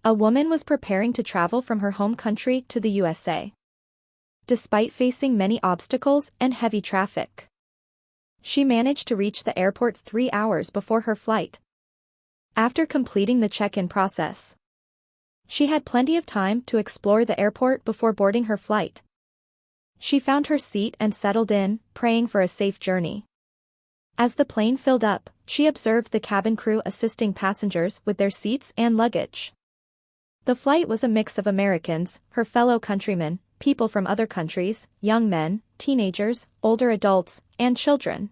A woman was preparing to travel from her home country to the USA. Despite facing many obstacles and heavy traffic, she managed to reach the airport 3 hours before her flight. After completing the check-in process, she had plenty of time to explore the airport before boarding her flight. She found her seat and settled in, praying for a safe journey. As the plane filled up, she observed the cabin crew assisting passengers with their seats and luggage. The flight was a mix of Americans, her fellow countrymen, people from other countries, young men, teenagers, older adults, and children.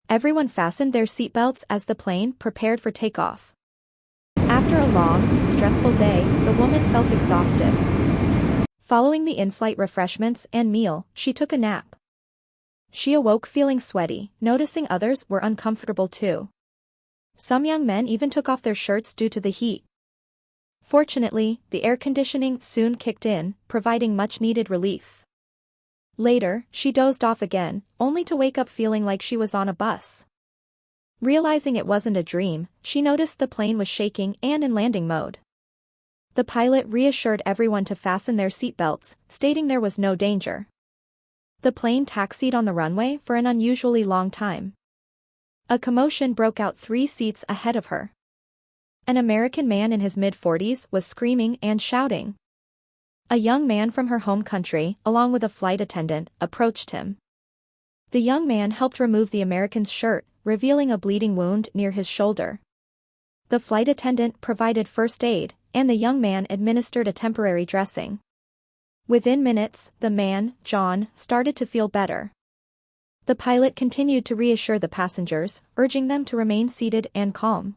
Everyone fastened their seatbelts as the plane prepared for takeoff. After a long, stressful day, the woman felt exhausted. Following the in-flight refreshments and meal, she took a nap. She awoke feeling sweaty, noticing others were uncomfortable too. Some young men even took off their shirts due to the heat. Fortunately, the air conditioning soon kicked in, providing much-needed relief. Later, she dozed off again, only to wake up feeling like she was on a bus. Realizing it wasn't a dream, she noticed the plane was shaking and in landing mode. The pilot reassured everyone to fasten their seatbelts, stating there was no danger. The plane taxied on the runway for an unusually long time. A commotion broke out 3 seats ahead of her. An American man in his mid-40s was screaming and shouting. A young man from her home country, along with a flight attendant, approached him. The young man helped remove the American's shirt, revealing a bleeding wound near his shoulder. The flight attendant provided first aid, and the young man administered a temporary dressing. Within minutes, the man, John, started to feel better. The pilot continued to reassure the passengers, urging them to remain seated and calm.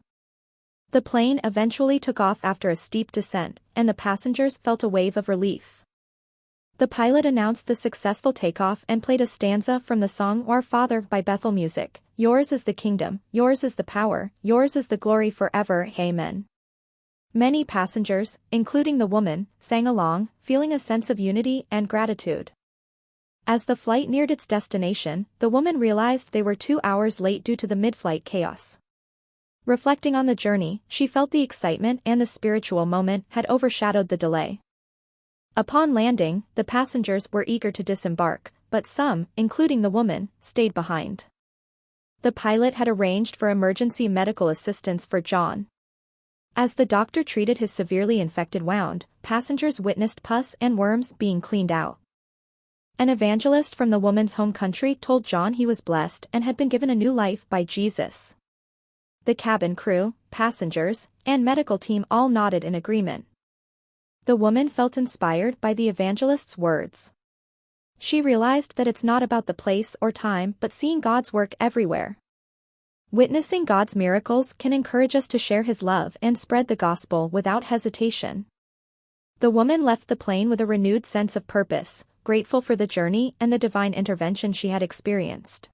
The plane eventually took off after a steep descent, and the passengers felt a wave of relief. The pilot announced the successful takeoff and played a stanza from the song Our Father by Bethel Music. Yours is the kingdom, yours is the power, yours is the glory forever, amen. Many passengers, including the woman, sang along, feeling a sense of unity and gratitude. As the flight neared its destination, the woman realized they were 2 hours late due to the mid-flight chaos. Reflecting on the journey, she felt the excitement and the spiritual moment had overshadowed the delay. Upon landing, the passengers were eager to disembark, but some, including the woman, stayed behind. The pilot had arranged for emergency medical assistance for John. As the doctor treated his severely infected wound, passengers witnessed pus and worms being cleaned out. An evangelist from the woman's home country told John he was blessed and had been given a new life by Jesus. The cabin crew, passengers, and medical team all nodded in agreement. The woman felt inspired by the evangelist's words. She realized that it's not about the place or time but seeing God's work everywhere. Witnessing God's miracles can encourage us to share His love and spread the gospel without hesitation. The woman left the plane with a renewed sense of purpose, grateful for the journey and the divine intervention she had experienced.